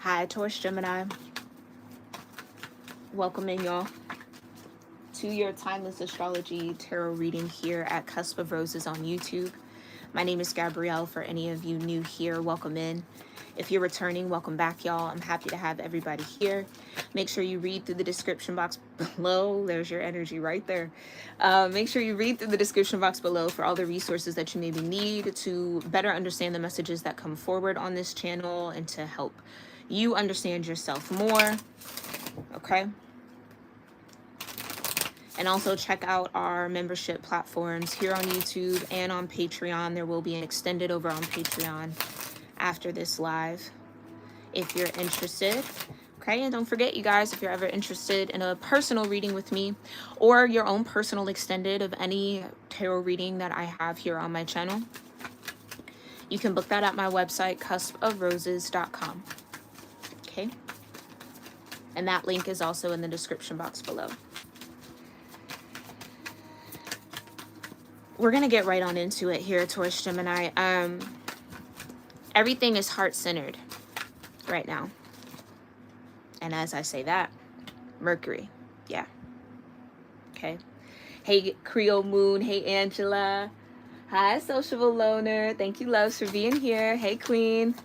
Hi, Taurus-Gemini. Welcome in, y'all, to your Timeless Astrology Tarot reading here at Cusp of Roses on YouTube. My name is Gabrielle. For any of you new here, welcome in. If you're returning, welcome back, y'all. I'm happy to have everybody here. Make sure you read through the description box below. There's your energy right there. Make sure you read through the description box below for all the resources that you maybe need to better understand the messages that come forward on this channel and to help you understand yourself more. Okay. And also check out our membership platforms here on YouTube and on Patreon. There will be an extended over on Patreon after this live if you're interested. Okay, and don't forget, you guys, if you're ever interested in a personal reading with me or your own personal extended of any tarot reading that I have here on my channel, you can book that at my website, cuspofroses.com. Okay, and that link is also in the description box below. We're gonna get right on into it here, Taurus-Gemini. Everything is heart-centered right now. And as I say that, Mercury, yeah. Okay. Hey, Creole Moon. Hey, Angela. Hi, Sociable Loner. Thank you, loves, for being here. Hey, Queen.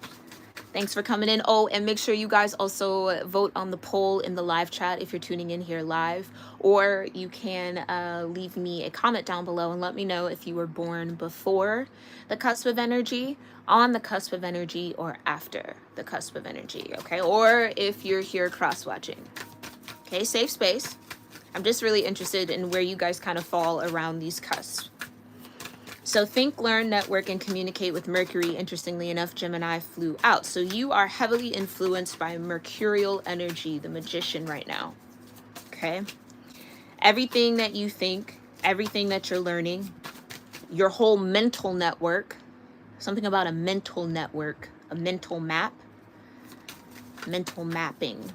Thanks for coming in. Oh, and make sure you guys also vote on the poll in the live chat if you're tuning in here live. Or you can leave me a comment down below and let me know if you were born before the cusp of energy, on the cusp of energy, or after the cusp of energy, okay? Or if you're here cross-watching. Okay, safe space. I'm just really interested in where you guys kind of fall around these cusps. So think, learn, network, and communicate with Mercury. Interestingly enough, Gemini flew out. So you are heavily influenced by mercurial energy, the magician right now. Okay? Everything that you think, everything that you're learning, your whole mental network, something about a mental network, a mental map, mental mapping.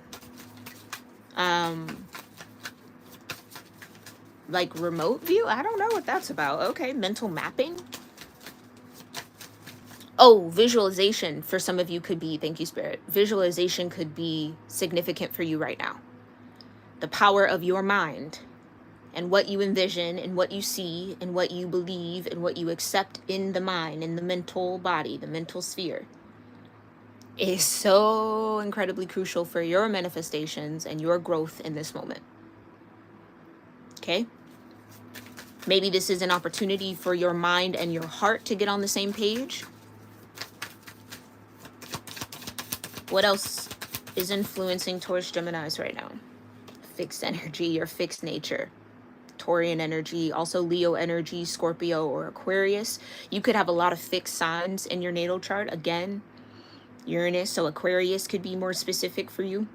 Like remote view? I don't know what that's about. Okay, mental mapping. Oh, visualization for some of you could be, thank you, Spirit. Visualization could be significant for you right now. The power of your mind and what you envision and what you see and what you believe and what you accept in the mind, in the mental body, the mental sphere, is so incredibly crucial for your manifestations and your growth in this moment. Okay? Maybe this is an opportunity for your mind and your heart to get on the same page. What else is influencing Taurus Geminis right now? Fixed energy, your fixed nature. Taurian energy, also Leo energy, Scorpio or Aquarius. You could have a lot of fixed signs in your natal chart. Again, Uranus, so Aquarius could be more specific for you.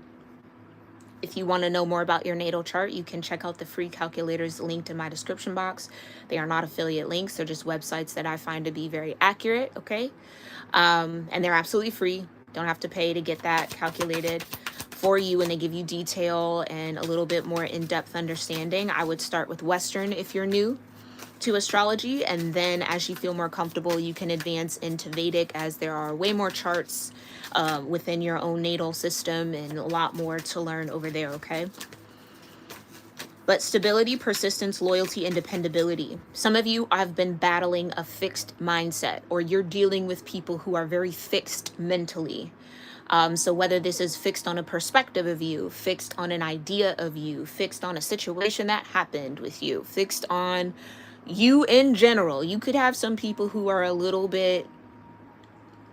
If you want to know more about your natal chart, you can check out the free calculators linked in my description box. They are not affiliate links. They're just websites that I find to be very accurate, okay? And they're absolutely free. Don't have to pay to get that calculated for you, and they give you detail and a little bit more in-depth understanding. I would start with Western if you're new to astrology, and then as you feel more comfortable, you can advance into Vedic, as there are way more charts within your own natal system and a lot more to learn over there, okay? But stability, persistence, loyalty, and dependability. Some of you have been battling a fixed mindset, or you're dealing with people who are very fixed mentally. So whether this is fixed on a perspective of you, fixed on an idea of you, fixed on a situation that happened with you, fixed on you in general. You could have some people who are a little bit,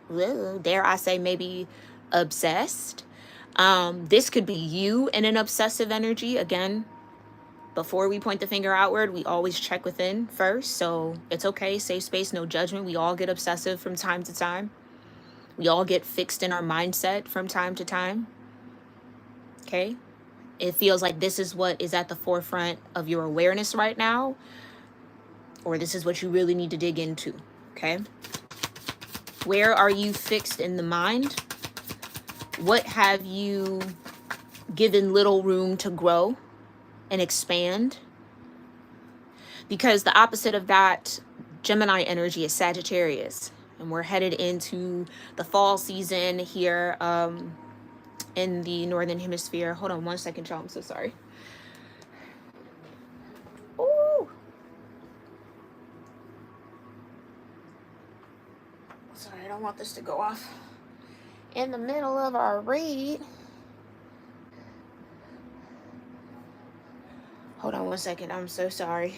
dare I say, maybe obsessed. This could be you in an obsessive energy. Again, before we point the finger outward, we always check within first. So it's okay, safe space, no judgment. We all get obsessive from time to time. We all get fixed in our mindset from time to time. Okay? It feels like this is what is at the forefront of your awareness right now, or this is what you really need to dig into. Okay? Where are you fixed in the mind? What have you given little room to grow and expand? Because the opposite of that Gemini energy is Sagittarius, and we're headed into the fall season here. in the northern hemisphere. Hold on one second, y'all. I'm so sorry. Ooh. Sorry, I don't want this to go off in the middle of our read. Hold on one second. I'm so sorry.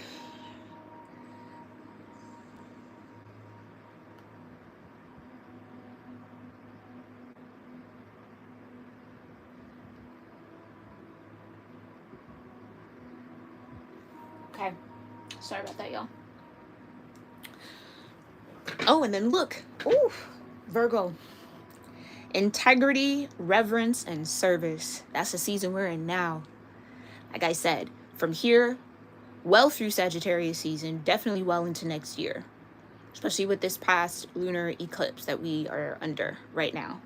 Okay. Sorry about that, y'all. Oh, and then look. Ooh, Virgo. Integrity, reverence, and service. That's the season we're in now. Like I said, from here, well through Sagittarius season, definitely well into next year. Especially with this past lunar eclipse that we are under right now.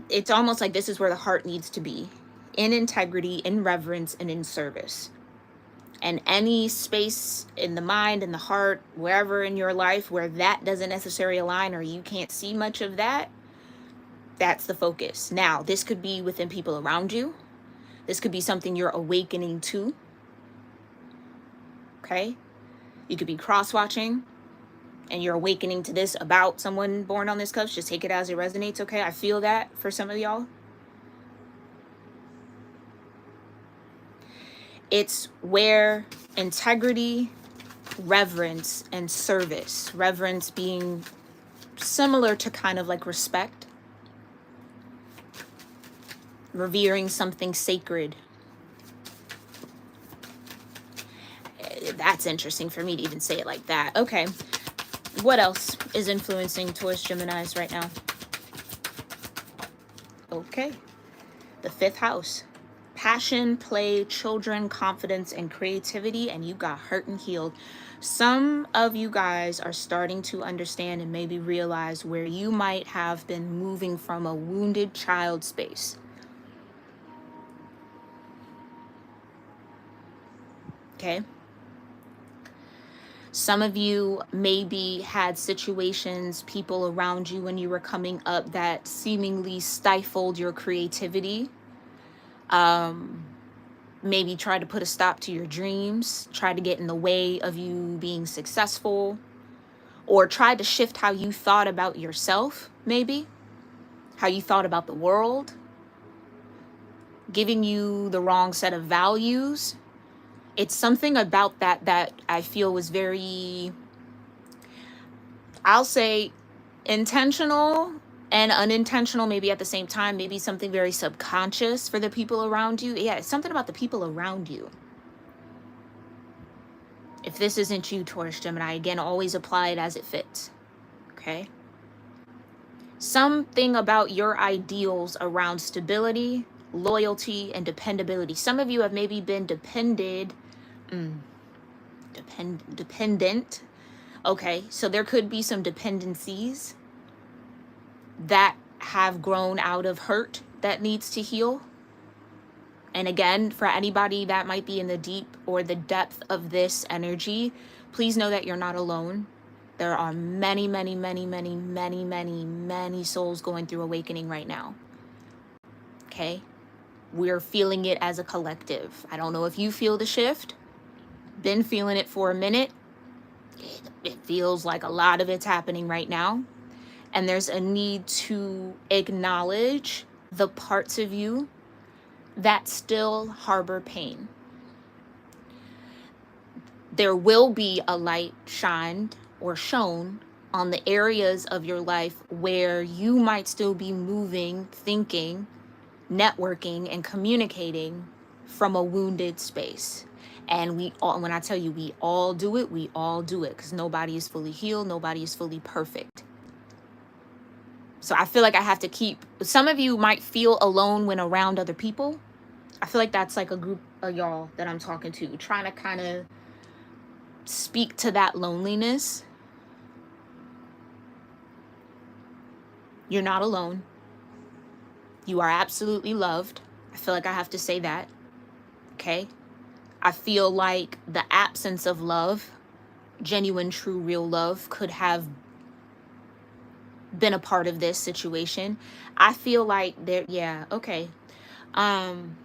It's almost like this is where the heart needs to be. In integrity, in reverence, and in service. And any space in the mind and the heart, wherever in your life where that doesn't necessarily align or you can't see much of that, that's the focus. Now, this could be within people around you. This could be something you're awakening to. Okay? You could be cross-watching and you're awakening to this about someone born on this cusp. Just take it as it resonates, okay? I feel that for some of y'all. It's where integrity, reverence, and service. Reverence being similar to kind of like respect. Revering something sacred. That's interesting for me to even say it like that. Okay. What else is influencing Taurus Geminis right now? Okay. The fifth house. Passion, play, children, confidence, and creativity, and you got hurt and healed. Some of you guys are starting to understand and maybe realize where you might have been moving from a wounded child space. Okay? Some of you maybe had situations, people around you when you were coming up that seemingly stifled your creativity. Maybe try to put a stop to your dreams, try to get in the way of you being successful, or try to shift how you thought about yourself, maybe, how you thought about the world, giving you the wrong set of values. It's something about that I feel was very, I'll say, intentional and unintentional, maybe at the same time, maybe something very subconscious for the people around you. Yeah, it's something about the people around you. If this isn't you, Taurus Gemini, again, always apply it as it fits. Okay? Something about your ideals around stability, loyalty, and dependability. Some of you have maybe been dependent. Okay, so there could be some dependencies that have grown out of hurt that needs to heal. And again, for anybody that might be in the deep or the depth of this energy, please know that you're not alone. There are many, many, many, many, many, many, many souls going through awakening right now. Okay? We're feeling it as a collective. I don't know if you feel the shift. Been feeling it for a minute. It feels like a lot of it's happening right now. And there's a need to acknowledge the parts of you that still harbor pain. There will be a light shined or shown on the areas of your life where you might still be moving, thinking, networking, and communicating from a wounded space. And we all, when I tell you we all do it, because nobody is fully healed, nobody is fully perfect. So I feel like I have to keep, some of you might feel alone when around other people. I feel like that's like a group of y'all that I'm talking to, trying to kind of speak to that loneliness. You're not alone. You are absolutely loved. I feel like I have to say that. Okay? I feel like the absence of love, genuine, true, real love, could have been a part of this situation. I feel like there, yeah, okay. Um,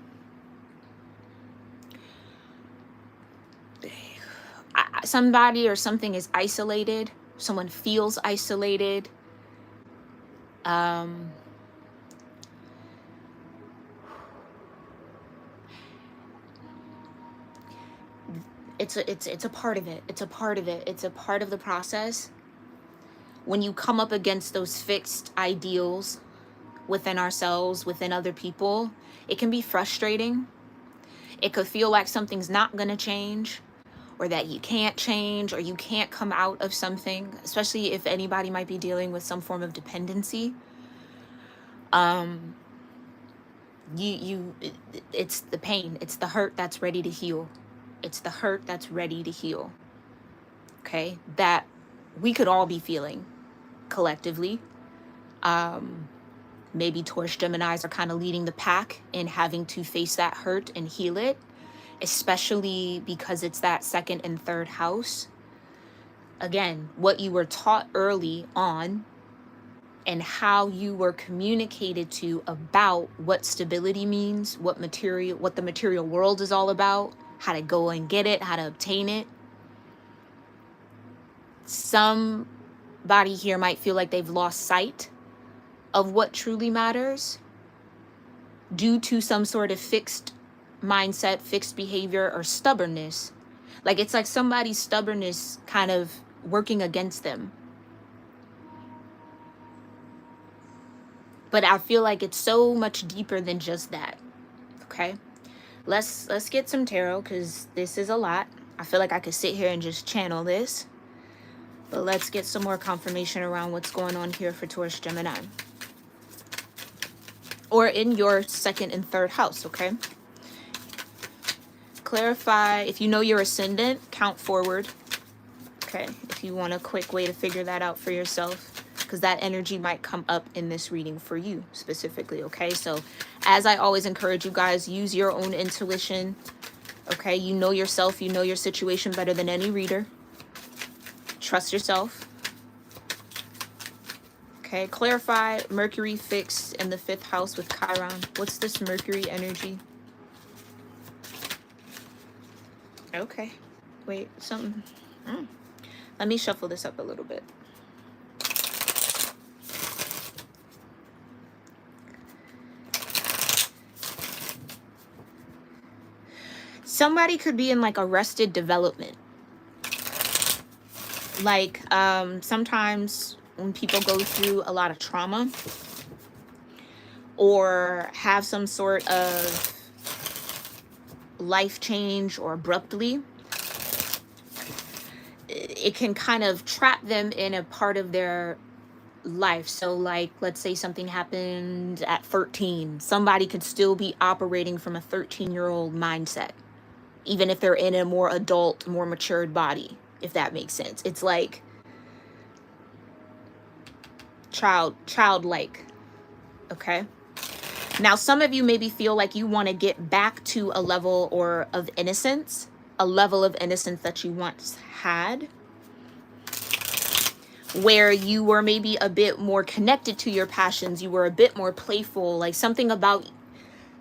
Somebody or something is isolated. Someone feels isolated. Um, it's a part of it. It's a part of it. It's a part of the process. When you come up against those fixed ideals within ourselves, within other people, it can be frustrating. It could feel like something's not going to change, or that you can't change, or you can't come out of something, especially if anybody might be dealing with some form of dependency. It's the pain, it's the hurt that's ready to heal. It's the hurt that's ready to heal. Okay? That we could all be feeling collectively. Maybe Taurus Geminis are kind of leading the pack in having to face that hurt and heal it, especially because it's that second and third house. Again, what you were taught early on and how you were communicated to about what stability means, what the material world is all about, how to go and get it, how to obtain it. Somebody here might feel like they've lost sight of what truly matters due to some sort of fixed mindset, fixed behavior, or stubbornness. Like it's like somebody's stubbornness kind of working against them. But I feel like it's so much deeper than just that. Okay? Let's get some tarot, because this is a lot. I feel like I could sit here and just channel this. But let's get some more confirmation around what's going on here for Taurus Gemini. Or in your second and third house, okay? Clarify, if you know your ascendant, count forward. Okay, if you want a quick way to figure that out for yourself, because that energy might come up in this reading for you specifically, okay? So as I always encourage you guys, use your own intuition, okay? You know yourself, you know your situation better than any reader. Trust yourself. Okay, clarify Mercury fixed in the 5th house with Chiron. What's this Mercury energy? Okay, wait, something. Let me shuffle this up a little bit. Somebody could be in like arrested development. Like sometimes when people go through a lot of trauma or have some sort of life change or abruptly, it can kind of trap them in a part of their life. So like, let's say something happened at 13. Somebody could still be operating from a 13-year-old mindset, even if they're in a more adult, more matured body, if that makes sense. It's like childlike, okay? Now, some of you maybe feel like you want to get back to a level of innocence, a level of innocence that you once had, where you were maybe a bit more connected to your passions, you were a bit more playful, like something about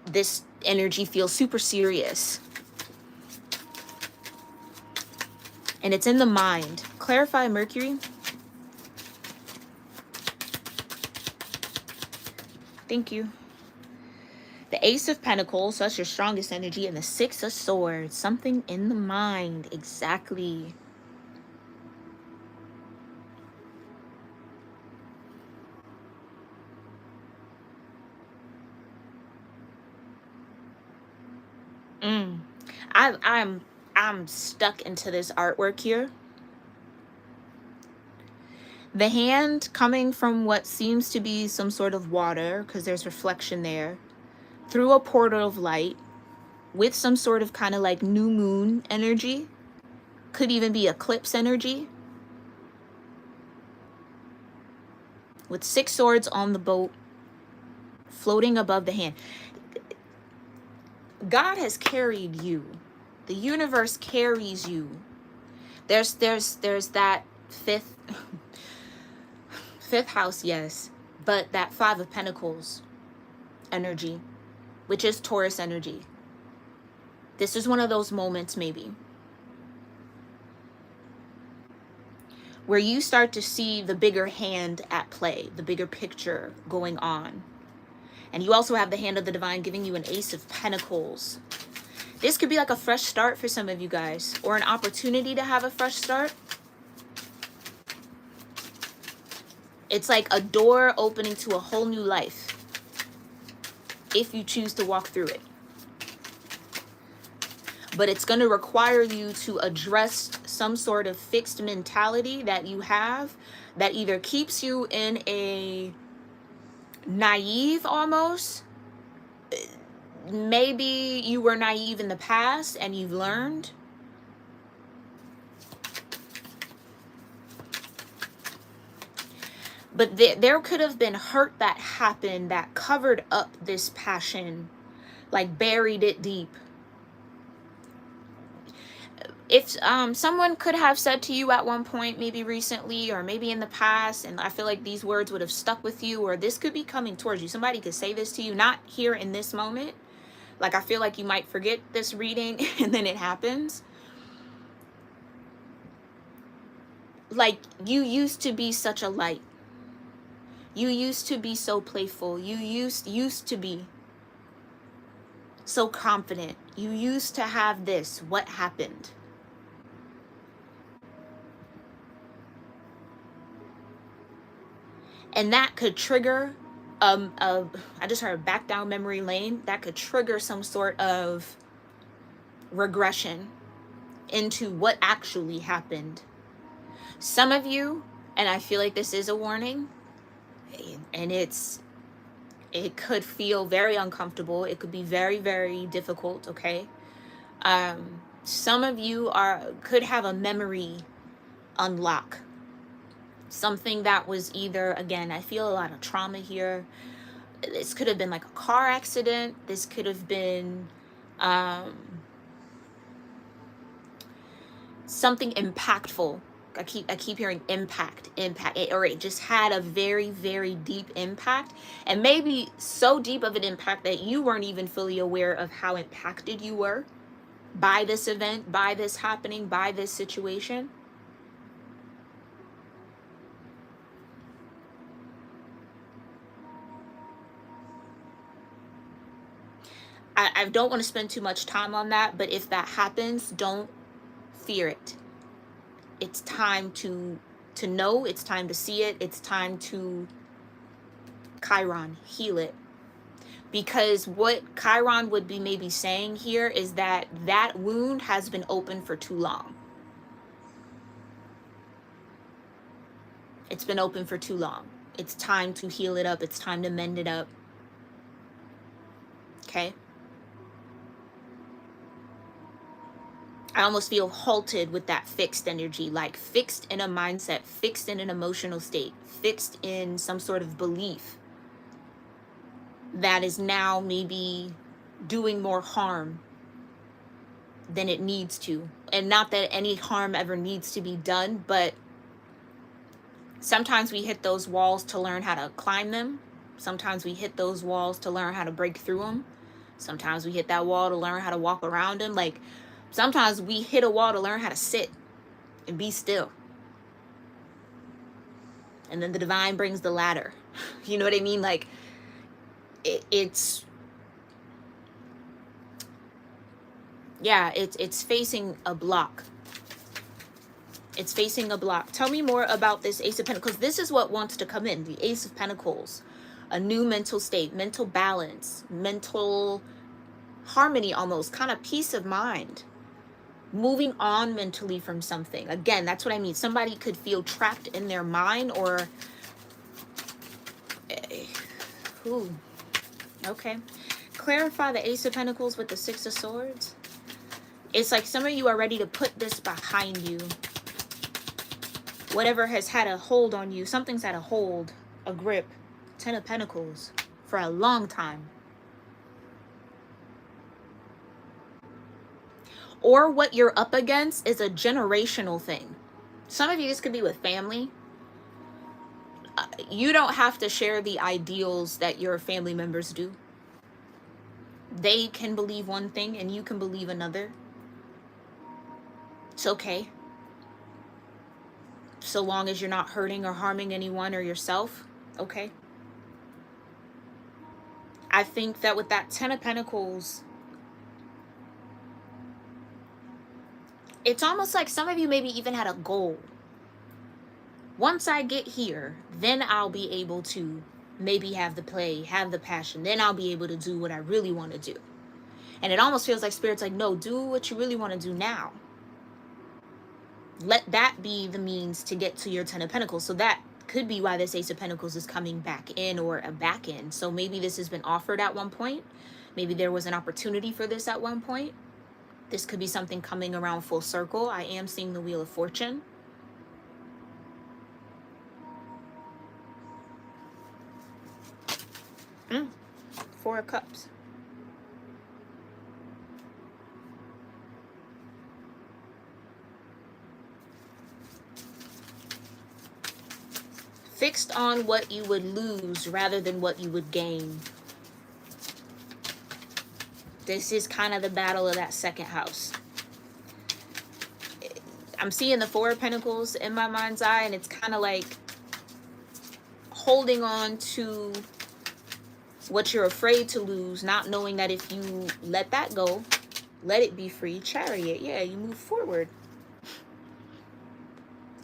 this energy feels super serious. And it's in the mind. Clarify Mercury. Thank you. The Ace of Pentacles, so that's your strongest energy, and the 6 of Swords, something in the mind, exactly. I'm stuck into this artwork here. The hand coming from what seems to be some sort of water, because there's reflection there, through a portal of light with some sort of kind of like new moon energy. Could even be eclipse energy. With 6 swords on the boat, floating above the hand. God has carried you. The universe carries you. There's that Fifth house, yes. But that Five of Pentacles energy, which is Taurus energy. This is one of those moments maybe where you start to see the bigger hand at play, the bigger picture going on. And you also have the hand of the divine giving you an Ace of Pentacles. This could be like a fresh start for some of you guys, or an opportunity to have a fresh start. It's like a door opening to a whole new life if you choose to walk through it. But it's going to require you to address some sort of fixed mentality that you have that either keeps you in a naive almost. Maybe you were naive in the past and you've learned. But there could have been hurt that happened that covered up this passion, like buried it deep. If someone could have said to you at one point, maybe recently or maybe in the past, and I feel like these words would have stuck with you, or this could be coming towards you. Somebody could say this to you, not here in this moment. Like I feel like you might forget this reading and then it happens. Like you used to be such a light. You used to be so playful. You used to be so confident. You used to have this. What happened? And that could trigger, I just heard back down memory lane. That could trigger some sort of regression into what actually happened. Some of you, and I feel like this is a warning, and it could feel very uncomfortable. It could be very, very difficult, okay? Some of you could have a memory unlock. Something that was either, again, I feel a lot of trauma here. This could have been like a car accident. This could have been something impactful. I keep hearing impact, or it just had a very, very deep impact, and maybe so deep of an impact that you weren't even fully aware of how impacted you were by this event, by this happening, by this situation. I don't want to spend too much time on that, but if that happens, don't fear it. It's time to know, it's time to see it, it's time to Chiron, heal it. Because what Chiron would be maybe saying here is that that wound has been open for too long. It's been open for too long. It's time to heal it up. It's time to mend it up. Okay? I almost feel halted with that fixed energy, like fixed in a mindset, fixed in an emotional state, fixed in some sort of belief that is now maybe doing more harm than it needs to. And not that any harm ever needs to be done, but sometimes we hit those walls to learn how to climb them. Sometimes we hit those walls to learn how to break through them. Sometimes we hit that wall to learn how to walk around them. Like, sometimes we hit a wall to learn how to sit and be still. And then the divine brings the ladder. You know what I mean? Like, it's facing a block. It's facing a block. Tell me more about this Ace of Pentacles. This is what wants to come in. The Ace of Pentacles. A new mental state, mental balance, mental harmony almost, kind of peace of mind. Moving on mentally from something. Again, that's what I mean. Somebody could feel trapped in their mind, or ooh, okay. Clarify the Ace of Pentacles with the Six of Swords. It's like some of you are ready to put this behind you. Whatever has had a hold on you, something's had a hold, a grip. Ten of Pentacles for a long time. Or what you're up against is a generational thing. Some of you, this could be with family. You don't have to share the ideals that your family members do. They can believe one thing and you can believe another. It's okay. So long as you're not hurting or harming anyone or yourself, okay? I think that with that Ten of Pentacles, it's almost like some of you maybe even had a goal. Once I get here, then I'll be able to maybe have the play, have the passion. Then I'll be able to do what I really want to do. And it almost feels like Spirit's like, no, do what you really want to do now. Let that be the means to get to your Ten of Pentacles. So that could be why this Ace of Pentacles is coming back in, or a back end. So maybe this has been offered at one point. Maybe there was an opportunity for this at one point. This could be something coming around full circle. I am seeing the Wheel of Fortune. Four of Cups. Fixed on what you would lose rather than what you would gain. This is kind of the battle of that second house. I'm seeing the Four of Pentacles in my mind's eye, and it's kind of like holding on to what you're afraid to lose, not knowing that if you let that go, let it be free. Chariot, yeah, you move forward.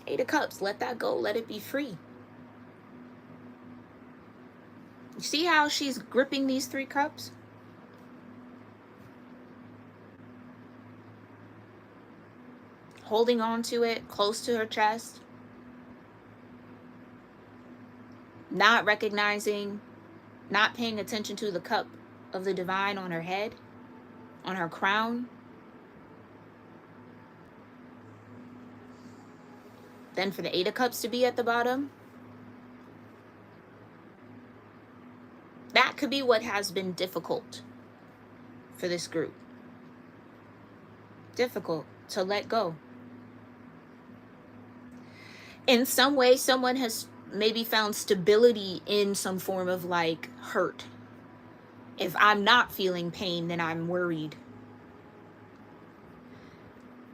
Eight of Cups, let that go, let it be free. You see how she's gripping these three cups? Holding on to it close to her chest. Not recognizing, not paying attention to the cup of the divine on her head, on her crown. Then for the Eight of Cups to be at the bottom. That could be what has been difficult for this group. Difficult to let go. In some way, someone has maybe found stability in some form of like hurt. If I'm not feeling pain, then I'm worried.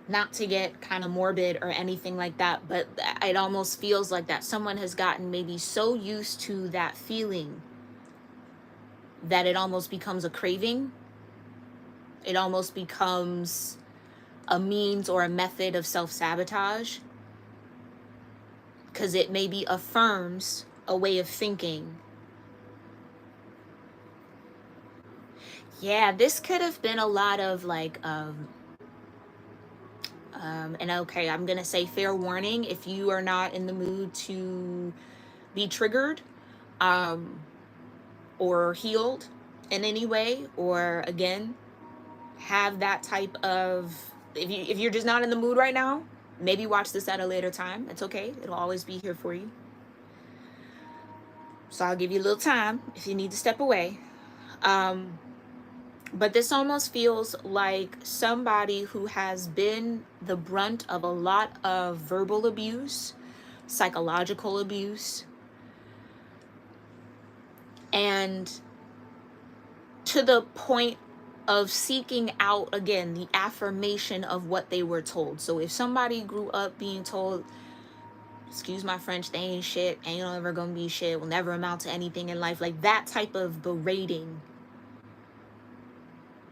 Not to get kind of morbid or anything like that, but it almost feels like that someone has gotten maybe so used to that feeling that it almost becomes a craving. It almost becomes a means or a method of self-sabotage, because it maybe affirms a way of thinking. Yeah, this could have been a lot of like, and okay, I'm going to say fair warning, if you are not in the mood to be triggered, or healed in any way, or again, have that type of, if you're just not in the mood right now, maybe watch this at a later time. It's okay. It'll always be here for you. So I'll give you a little time if you need to step away. But this almost feels like somebody who has been the brunt of a lot of verbal abuse, psychological abuse, and to the point of seeking out, again, the affirmation of what they were told. So if somebody grew up being told, excuse my French, they ain't shit, ain't ever gonna be shit, will never amount to anything in life, like that type of berating,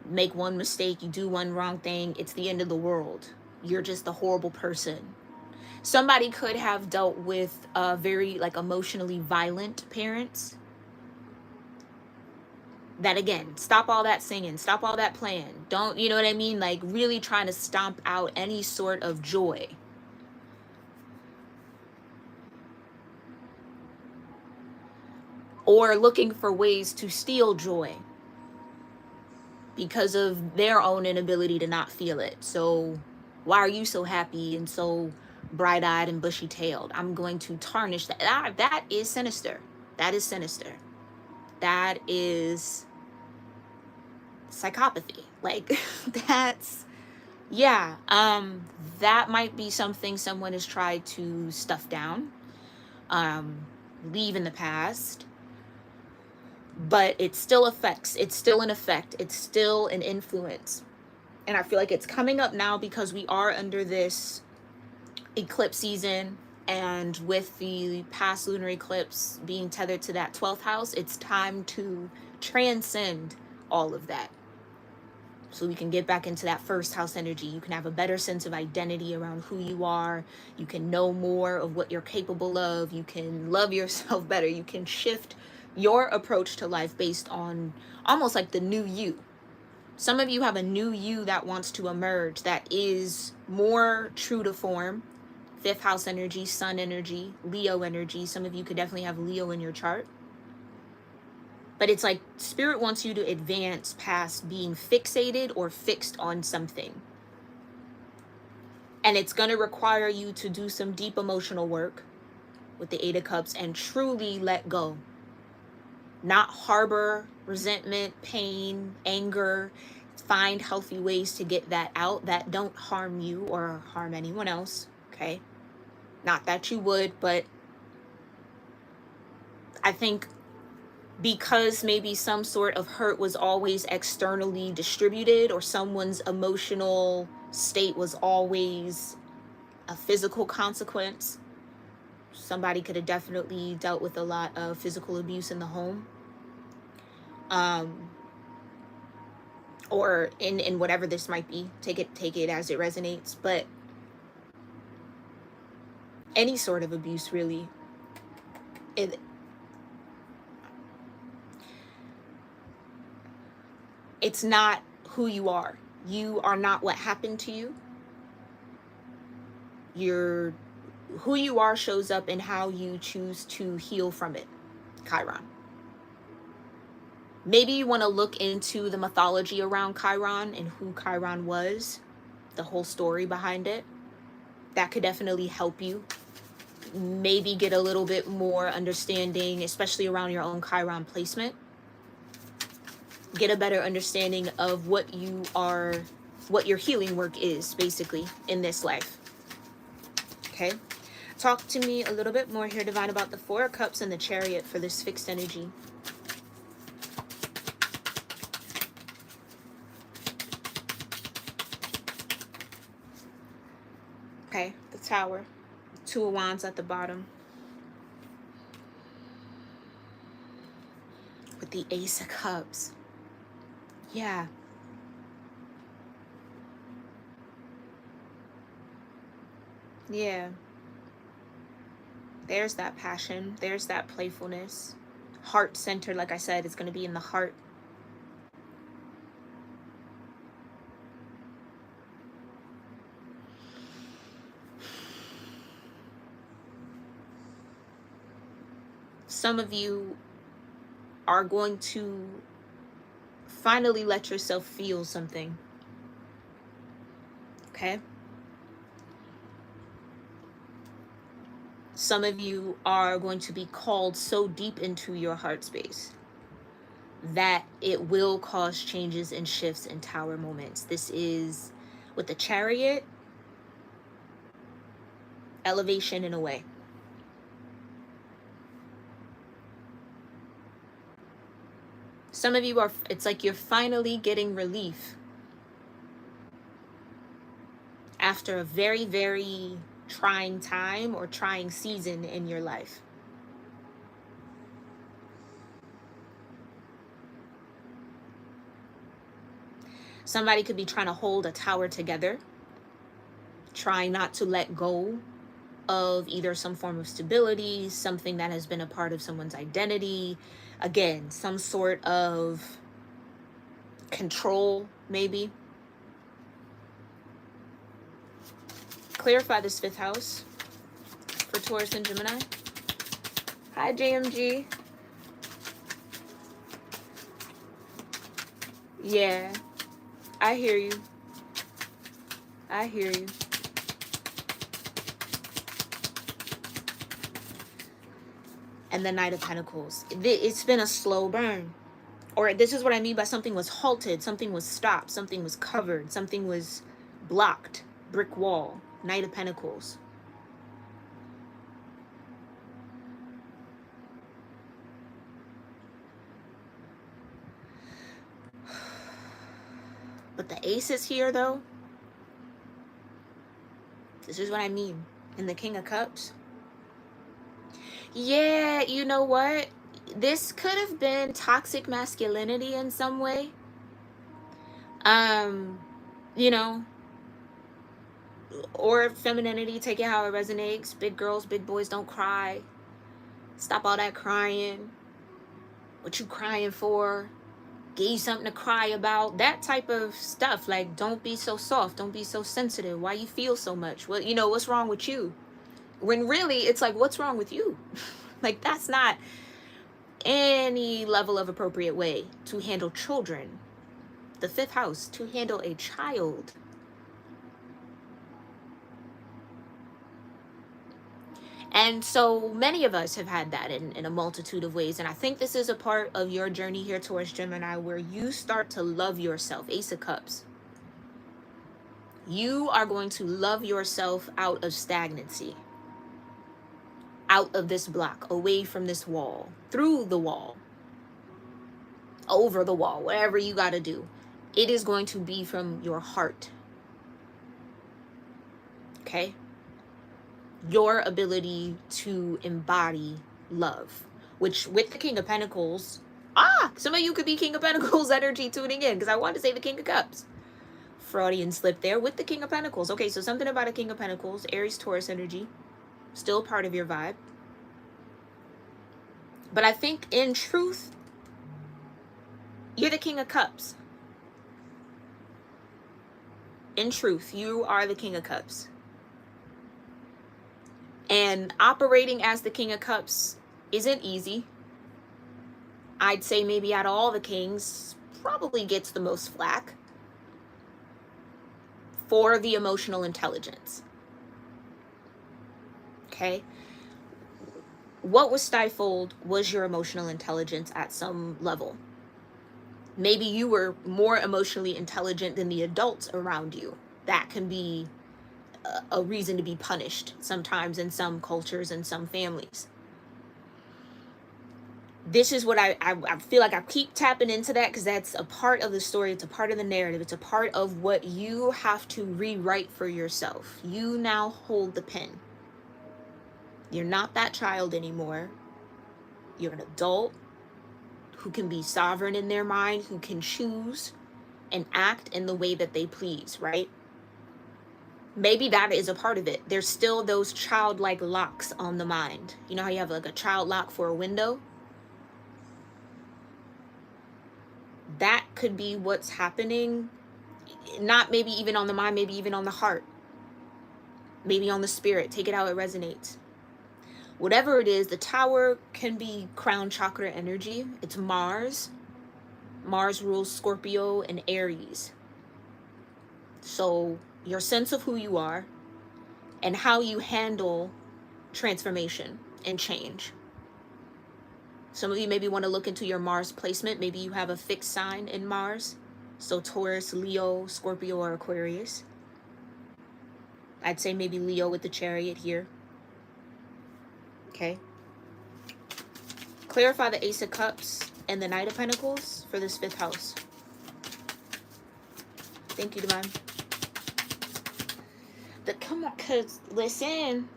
make one mistake, you do one wrong thing, it's the end of the world, you're just a horrible person. Somebody could have dealt with very like emotionally violent parents that, again, stop all that singing, stop all that playing, don't, you know what I mean, like really trying to stomp out any sort of joy. Or looking for ways to steal joy because of their own inability to not feel it. So why are you so happy and so bright-eyed and bushy-tailed? I'm going to tarnish that. That is sinister. That is sinister. That is psychopathy. Like, that's, yeah. That might be something someone has tried to stuff down. leave in the past, but it still affects, it's still an effect, it's still an influence. And I feel like it's coming up now because we are under this eclipse season, and with the past lunar eclipse being tethered to that 12th house, it's time to transcend all of that. So we can get back into that first house energy. You can have a better sense of identity around who you are. You can know more of what you're capable of. You can love yourself better. You can shift your approach to life based on almost like the new you. Some of you have a new you that wants to emerge, that is more true to form. 5th house energy, sun energy, Leo energy. Some of you could definitely have Leo in your chart. But it's like spirit wants you to advance past being fixated or fixed on something. And it's going to require you to do some deep emotional work with the 8 of Cups and truly let go. Not harbor resentment, pain, anger. Find healthy ways to get that out that don't harm you or harm anyone else, okay? Not that you would, but I think because maybe some sort of hurt was always externally distributed, or someone's emotional state was always a physical consequence. Somebody could have definitely dealt with a lot of physical abuse in the home. Or in whatever this might be. Take it as it resonates. But any sort of abuse, really. It's not who you are. You are not what happened to you. Who you are shows up in how you choose to heal from it, Chiron. Maybe you want to look into the mythology around Chiron and who Chiron was, the whole story behind it. That could definitely help you. Maybe get a little bit more understanding, especially around your own Chiron placement. Get a better understanding of what your healing work is, basically, in this life. Okay? Talk to me a little bit more here, Divine, about the 4 of Cups and the Chariot for this fixed energy. Okay, the Tower. 2 of Wands at the bottom. With the Ace of Cups. Yeah. Yeah. There's that passion. There's that playfulness. Heart centered, like I said, it's going to be in the heart. Some of you are going to finally let yourself feel something. Okay? Some of you are going to be called so deep into your heart space that it will cause changes and shifts and Tower moments. This is, with the Chariot, elevation in a way. Some of you are, it's like you're finally getting relief after a very, very trying time or trying season in your life. Somebody could be trying to hold a tower together, trying not to let go of either some form of stability, something that has been a part of someone's identity. Again, some sort of control, maybe. Clarify this 5th house for Taurus and Gemini. Hi, JMG. Yeah, I hear you. I hear you. And the Knight of Pentacles. It's been a slow burn. Or this is what I mean by something was halted, something was stopped, something was covered, something was blocked. Brick wall. Knight of Pentacles. But the ace is here, though. This is what I mean. And the King of Cups. Yeah, you know what? This could have been toxic masculinity in some way. You know, or femininity, take it how it resonates. Big girls, big boys, don't cry. Stop all that crying. What you crying for? Give you something to cry about. That type of stuff. Like, don't be so soft. Don't be so sensitive. Why you feel so much? Well, you know, what's wrong with you? When really, it's like, what's wrong with you? Like, that's not any level of appropriate way to handle children. The 5th house, to handle a child. And so many of us have had that in a multitude of ways. And I think this is a part of your journey here towards Gemini, where you start to love yourself. Ace of Cups. You are going to love yourself out of stagnancy, out of this block, away from this wall, through the wall, over the wall, whatever you got to do. It is going to be from your heart. Okay? Your ability to embody love, which with the King of Pentacles, some of you could be King of Pentacles energy tuning in, because I wanted to say the King of Cups. Freudian slip there with the King of Pentacles. Okay, so something about a King of Pentacles, Aries, Taurus energy, still part of your vibe. But I think in truth, you're the King of Cups. In truth, you are the King of Cups. And operating as the King of Cups isn't easy. I'd say maybe out of all the kings, probably gets the most flack for the emotional intelligence. Okay? What was stifled was your emotional intelligence at some level. Maybe you were more emotionally intelligent than the adults around you. That can be a reason to be punished sometimes in some cultures and some families. This is what I feel like I keep tapping into that, because that's a part of the story. It's a part of the narrative. It's a part of what you have to rewrite for yourself. You now hold the pen. You're not that child anymore. You're an adult who can be sovereign in their mind, who can choose and act in the way that they please, right? Maybe that is a part of it. There's still those childlike locks on the mind. You know how you have like a child lock for a window? That could be what's happening. Not maybe even on the mind, maybe even on the heart. Maybe on the spirit. Take it how it resonates. Whatever it is, the Tower can be crown chakra energy. It's Mars. Mars rules Scorpio and Aries. So your sense of who you are and how you handle transformation and change. Some of you maybe want to look into your Mars placement. Maybe you have a fixed sign in Mars. So Taurus, Leo, Scorpio, or Aquarius. I'd say maybe Leo with the Chariot here. Okay. Clarify the Ace of Cups and the Knight of Pentacles for this 5th house. Thank you, Divine. Come on, cause listen.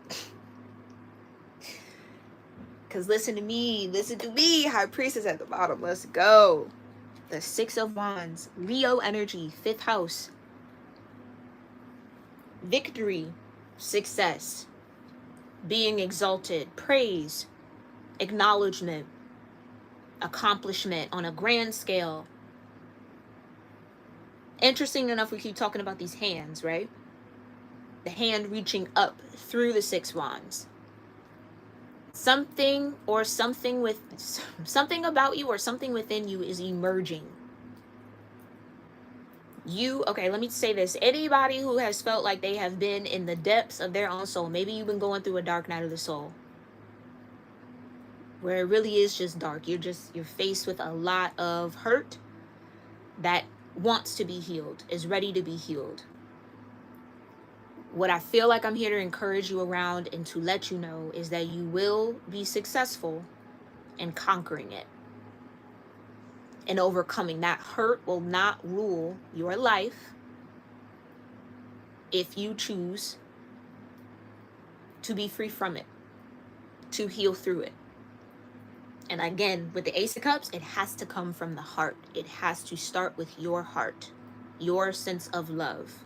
Cause listen to me, High Priestess at the bottom. Let's go. The 6 of Wands, Leo energy, 5th house. Victory, success, being exalted, praise, acknowledgement, accomplishment on a grand scale. Interesting enough, we keep talking about these hands, right? The hand reaching up through the 6 wands. Something about you or something within you is emerging. Okay, let me say this. Anybody who has felt like they have been in the depths of their own soul, maybe you've been going through a dark night of the soul, where it really is just dark. You're faced with a lot of hurt that wants to be healed, is ready to be healed. What I feel like I'm here to encourage you around and to let you know is that you will be successful in conquering it. and overcoming. That hurt will not rule your life if you choose to be free from it, to heal through it. And again, with the Ace of Cups, it has to come from the heart. It has to start with your heart, your sense of love.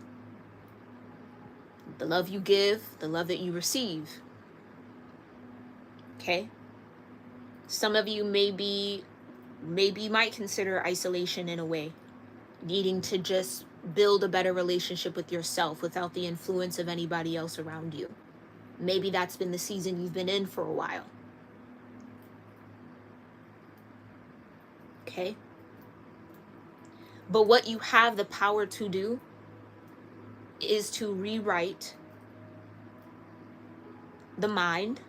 The love you give, the love that you receive. Okay? Some of you maybe might consider isolation in a way, needing to just build a better relationship with yourself without the influence of anybody else around you. Maybe that's been the season you've been in for a while. Okay? But what you have the power to do is to rewrite the mind,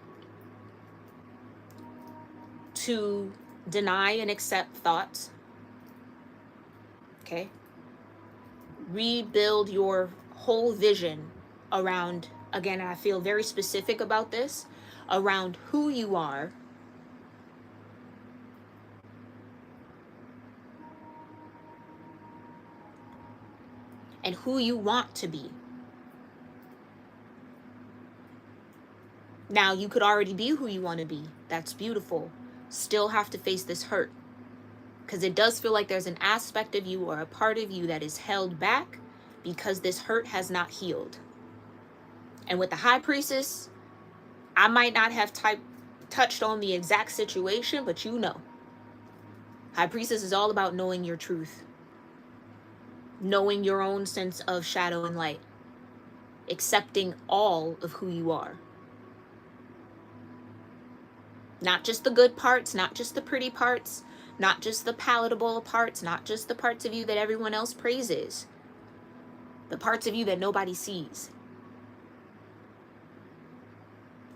to deny and accept thoughts. Okay? Rebuild your whole vision around, again, I feel very specific about this, around who you are, and who you want to be. Now, you could already be who you want to be. That's beautiful. Still have to face this hurt. Because it does feel like there's an aspect of you or a part of you that is held back because this hurt has not healed. And with the High Priestess, I might not have touched on the exact situation, but you know. High Priestess is all about knowing your truth. Knowing your own sense of shadow and light. Accepting all of who you are. Not just the good parts, not just the pretty parts, not just the palatable parts, not just the parts of you that everyone else praises. The parts of you that nobody sees.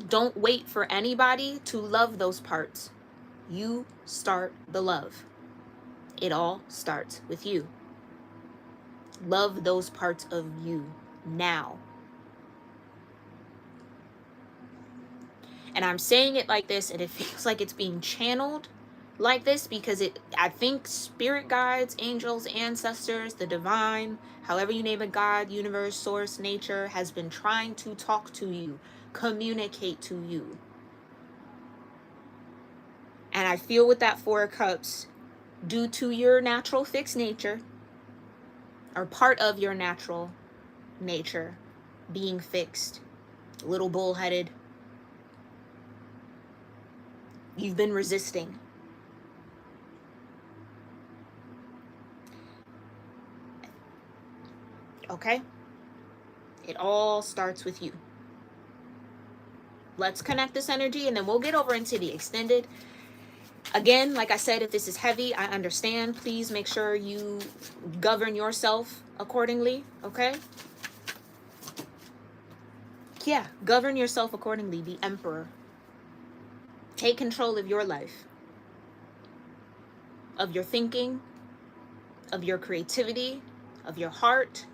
Don't wait for anybody to love those parts. You start the love. It all starts with you. Love those parts of you now. And I'm saying it like this, and it feels like it's being channeled like this because I think spirit guides, angels, ancestors, the divine, however you name it, God, universe, source, nature, has been trying to talk to you, communicate to you. And I feel with that Four of Cups, due to your natural fixed nature, or part of your natural nature being fixed, a little bullheaded, you've been resisting. Okay? It all starts with you. Let's connect this energy and then we'll get over into the extended. Again, like I said, if this is heavy, I understand. Please make sure you govern yourself accordingly, okay? Yeah, govern yourself accordingly, the Emperor. Take control of your life, of your thinking, of your creativity, of your heart,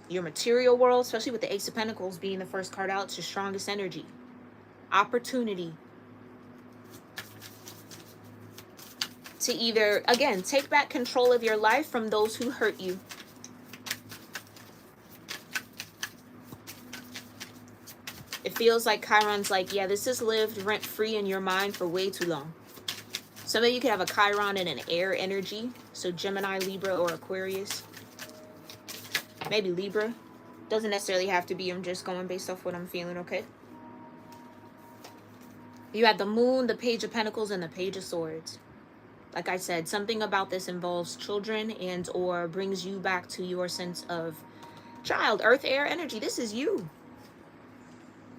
your material world, especially with the Ace of Pentacles being the first card out. It's your strongest energy. Opportunity to either, again, take back control of your life from those who hurt you. It feels like Chiron's like, yeah, this has lived rent-free in your mind for way too long. Some of you could have a Chiron and an air energy. So Gemini, Libra, or Aquarius. Maybe Libra. Doesn't necessarily have to be. I'm just going based off what I'm feeling, okay? You had the Moon, the Page of Pentacles, and the Page of Swords. Like I said, something about this involves children and or brings you back to your sense of child, earth, air, energy. This is you.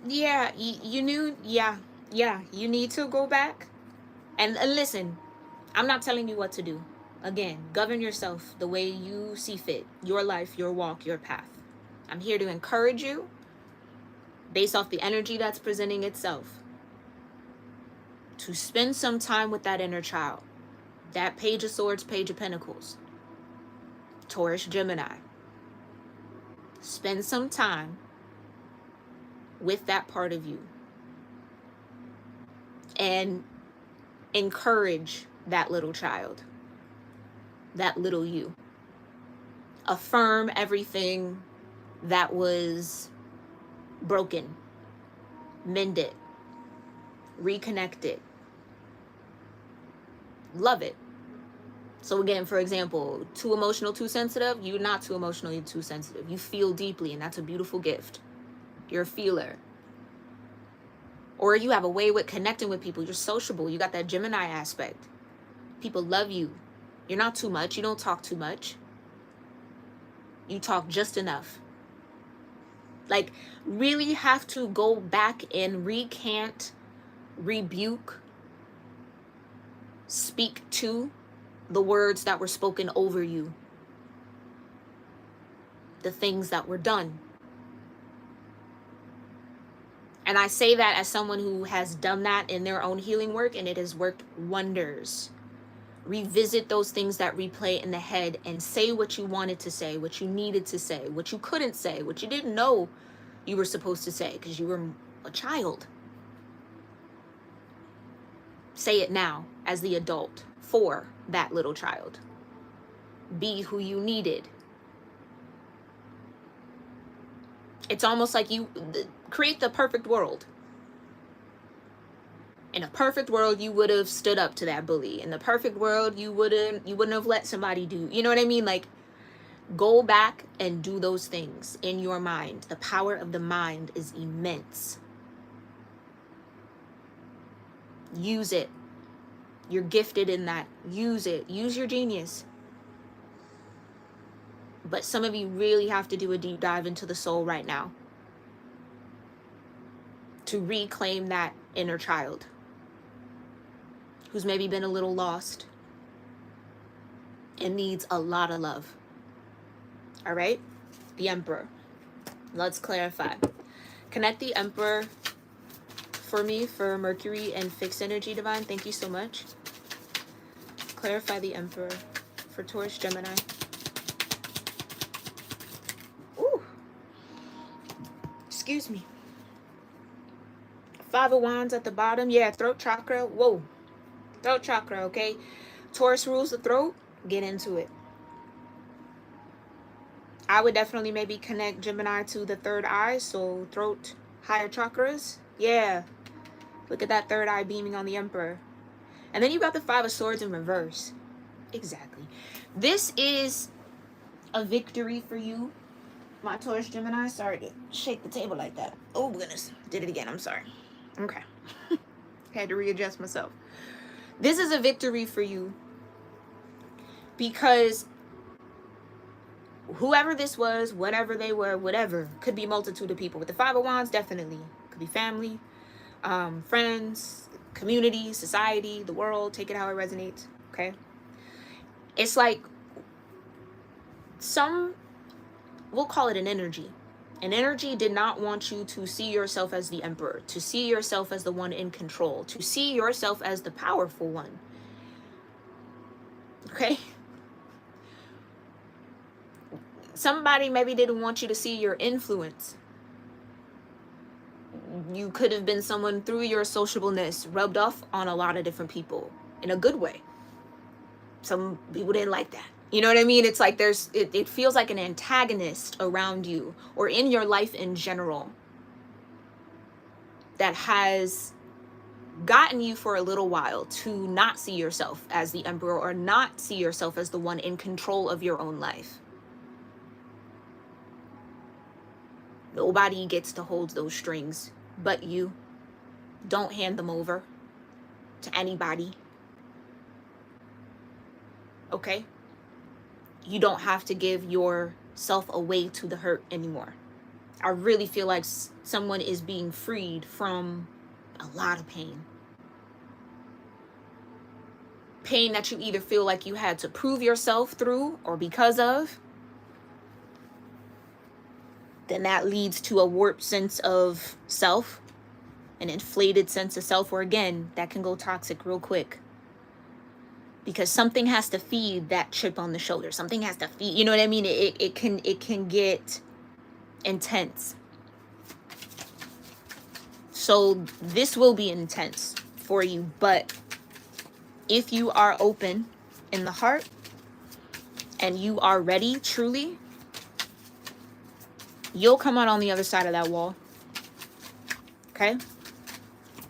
Yeah, you knew, yeah, you need to go back. And listen, I'm not telling you what to do. Again, govern yourself the way you see fit. Your life, your walk, your path. I'm here to encourage you based off the energy that's presenting itself to spend some time with that inner child. That Page of Swords, Page of Pentacles. Taurus-Gemini. Spend some time with that part of you. And encourage that little child. that little you. Affirm everything that was broken. Mend it. Reconnect it. Love it. So again, for example, too emotional, too sensitive. You're not too emotional, you're too sensitive. You feel deeply, and that's a beautiful gift. You're a feeler. Or you have a way with connecting with people. You're sociable. You got that Gemini aspect. People love you. You're not too much. You don't talk too much. You talk just enough. Like, really have to go back and recant, rebuke, speak to the words that were spoken over you, the things that were done. And I say that as someone who has done that in their own healing work, and it has worked wonders. Revisit those things that replay in the head and say what you wanted to say, what you needed to say, what you couldn't say, what you didn't know you were supposed to say because you were a child. Say it now as the adult for that little child. Be who you needed. It's almost like you create the perfect world. In a perfect world, you would have stood up to that bully. In the perfect world, you wouldn't have let somebody do, you know what I mean? Like, go back and do those things in your mind. The power of the mind is immense. Use it. You're gifted in that. Use it. Use your genius. But some of you really have to do a deep dive into the soul right now to reclaim that inner child who's maybe been a little lost and needs a lot of love. All right? The Emperor. Let's clarify. Connect the Emperor for me for Mercury and fixed energy, Divine. Thank you so much. Clarify the Emperor for Taurus, Gemini. Ooh. Excuse me. Five of Wands at the bottom. Yeah, throat chakra. Whoa. Throat chakra, okay? Taurus rules the throat. Get into it. I would definitely maybe connect Gemini to the third eye. So throat, higher chakras. Yeah. Look at that third eye beaming on the Emperor. And then you got the Five of Swords in reverse. Exactly. This is a victory for you, my Taurus Gemini. Sorry to shake the table like that. Oh, goodness. Did it again. I'm sorry. Okay. Had to readjust myself. This is a victory for you because whoever this was, whatever they were, whatever, could be a multitude of people. With the Five of Wands, definitely. Could be family, friends, community, society, the world. Take it how it resonates. Okay? It's like we'll call it an energy. An energy did not want you to see yourself as the Emperor, to see yourself as the one in control, to see yourself as the powerful one. Okay? Somebody maybe didn't want you to see your influence. You could have been someone through your sociableness rubbed off on a lot of different people in a good way. Some people didn't like that. You know what I mean? It's like it feels like an antagonist around you or in your life in general that has gotten you for a little while to not see yourself as the Emperor or not see yourself as the one in control of your own life. Nobody gets to hold those strings but you. Don't hand them over to anybody. Okay? You don't have to give yourself away to the hurt anymore. I really feel like someone is being freed from a lot of pain. Pain that you either feel like you had to prove yourself through or because of. Then that leads to a warped sense of self, an inflated sense of self, or again, that can go toxic real quick. Because something has to feed that chip on the shoulder. Something has to feed, you know what I mean? It can get intense. So this will be intense for you. But if you are open in the heart, and you are ready truly, you'll come out on the other side of that wall. Okay?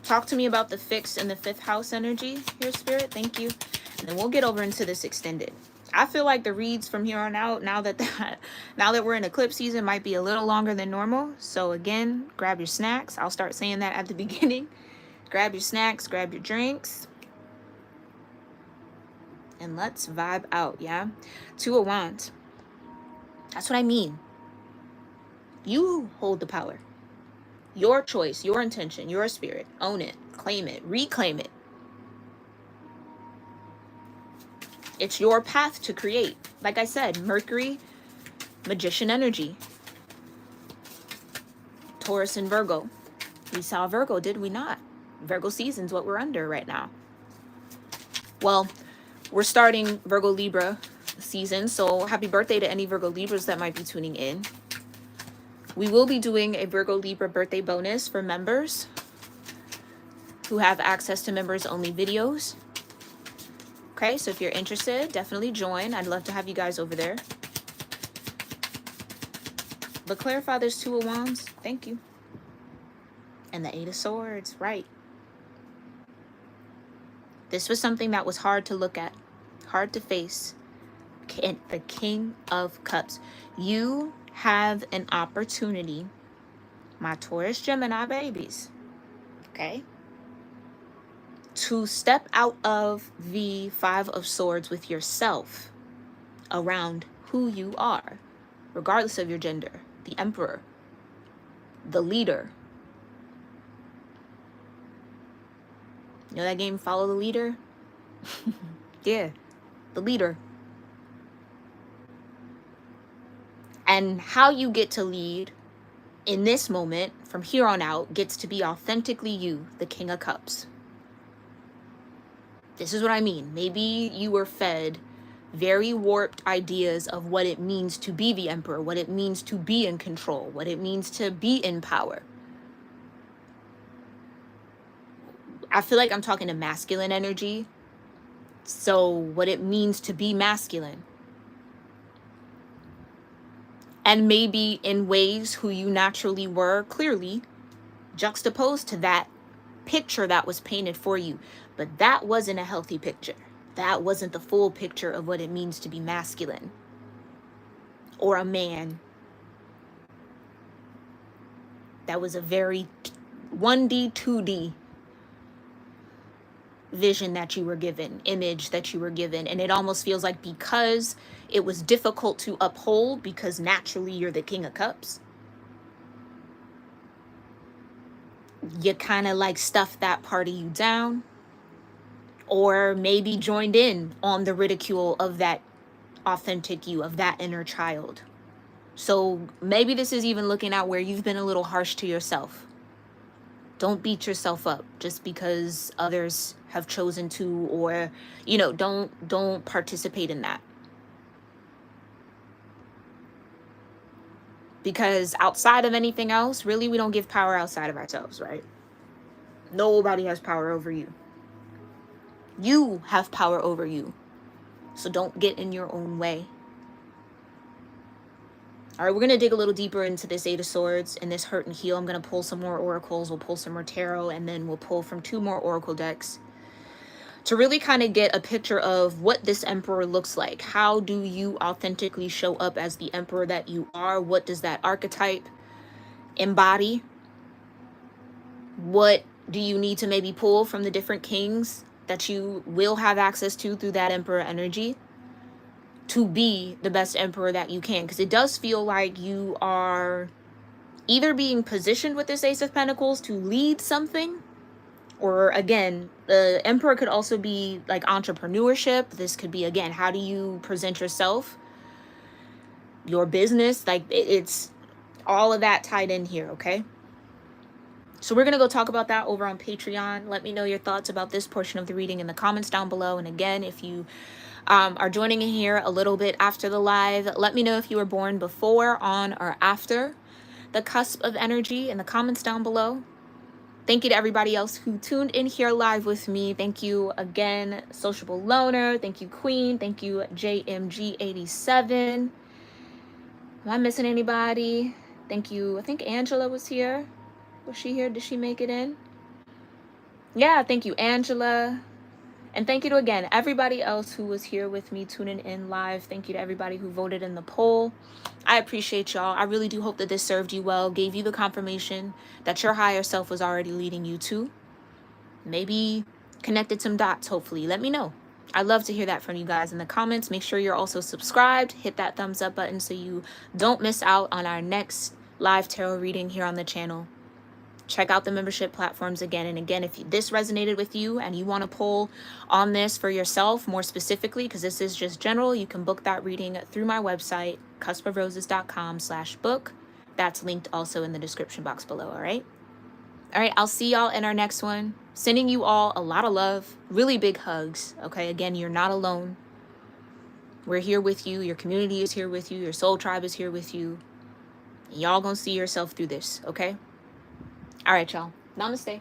Talk to me about the fixed and the fifth house energy here, Spirit. Thank you. And then we'll get over into this extended. I feel like the reads from here on out, now that we're in eclipse season, might be a little longer than normal. So again, grab your snacks. I'll start saying that at the beginning. Grab your snacks, grab your drinks, and let's vibe out, yeah? Two of Wands. That's what I mean. You hold the power. Your choice, your intention, your spirit. Own it, claim it, reclaim it. It's your path to create. Like I said, Mercury, magician energy. Taurus and Virgo. We saw Virgo, did we not? Virgo season's what we're under right now. Well, we're starting Virgo Libra season, so happy birthday to any Virgo Libras that might be tuning in. We will be doing a Virgo Libra birthday bonus for members who have access to members only videos. Okay, so if you're interested, definitely join. I'd love to have you guys over there. But clarify, there's Two of Wands. Thank you. And the Eight of Swords, right. This was something that was hard to look at, hard to face. The King of Cups. You have an opportunity, my Taurus-Gemini babies, okay, to step out of the Five of Swords with yourself around who you are, regardless of your gender. The Emperor, the leader. You know that game, Follow the Leader? Yeah, the leader. And how you get to lead in this moment, from here on out, gets to be authentically you, the King of Cups. This is what I mean. Maybe you were fed very warped ideas of what it means to be the Emperor, what it means to be in control, what it means to be in power. I feel like I'm talking to masculine energy. So what it means to be masculine. And maybe in ways who you naturally were clearly juxtaposed to that picture that was painted for you. But that wasn't a healthy picture. That wasn't the full picture of what it means to be masculine or a man. That was a very 1D, 2D vision that you were given, image that you were given. And it almost feels like because it was difficult to uphold, because naturally you're the King of Cups, you kind of like stuffed that part of you down, or maybe joined in on the ridicule of that authentic you, of that inner child. So maybe this is even looking at where you've been a little harsh to yourself. Don't beat yourself up just because others have chosen to, or, you know, don't participate in that. Because outside of anything else, really, we don't give power outside of ourselves, right? Nobody has power over you. You have power over you. So don't get in your own way. All right, we're going to dig a little deeper into this Eight of Swords and this Hurt and Heal. I'm going to pull some more oracles. We'll pull some more tarot, and then we'll pull from 2 more oracle decks to really kind of get a picture of what this Emperor looks like. How do you authentically show up as the Emperor that you are? What does that archetype embody? What do you need to maybe pull from the different kings that you will have access to through that Emperor energy to be the best Emperor that you can? Because it does feel like you are either being positioned with this Ace of Pentacles to lead something, or again, the Emperor could also be like entrepreneurship. This could be, again, how do you present yourself, your business? Like it's all of that tied in here, okay? So we're going to go talk about that over on Patreon. Let me know your thoughts about this portion of the reading in the comments down below. And again, if you are joining in here a little bit after the live, let me know if you were born before, on, or after the cusp of energy in the comments down below. Thank you to everybody else who tuned in here live with me. Thank you again, Sociable Loner. Thank you, Queen. Thank you, JMG87. Am I missing anybody? Thank you. I think Angela was here. Was she here? Did she make it in? Yeah, thank you, Angela. And thank you to, again, everybody else who was here with me tuning in live. Thank you to everybody who voted in the poll. I appreciate y'all. I really do hope that this served you well, gave you the confirmation that your higher self was already leading you to. Maybe connected some dots, hopefully. Let me know. I'd love to hear that from you guys in the comments. Make sure you're also subscribed. Hit that thumbs up button so you don't miss out on our next live tarot reading here on the channel. Check out the membership platforms again and again. If this resonated with you and you want to pull on this for yourself more specifically, because this is just general, you can book that reading through my website, cuspofroses.com/book. That's linked also in the description box below, all right? All right, I'll see y'all in our next one. Sending you all a lot of love, really big hugs, okay? Again, you're not alone. We're here with you. Your community is here with you. Your soul tribe is here with you. Y'all gonna see yourself through this, okay? All right, y'all. Namaste.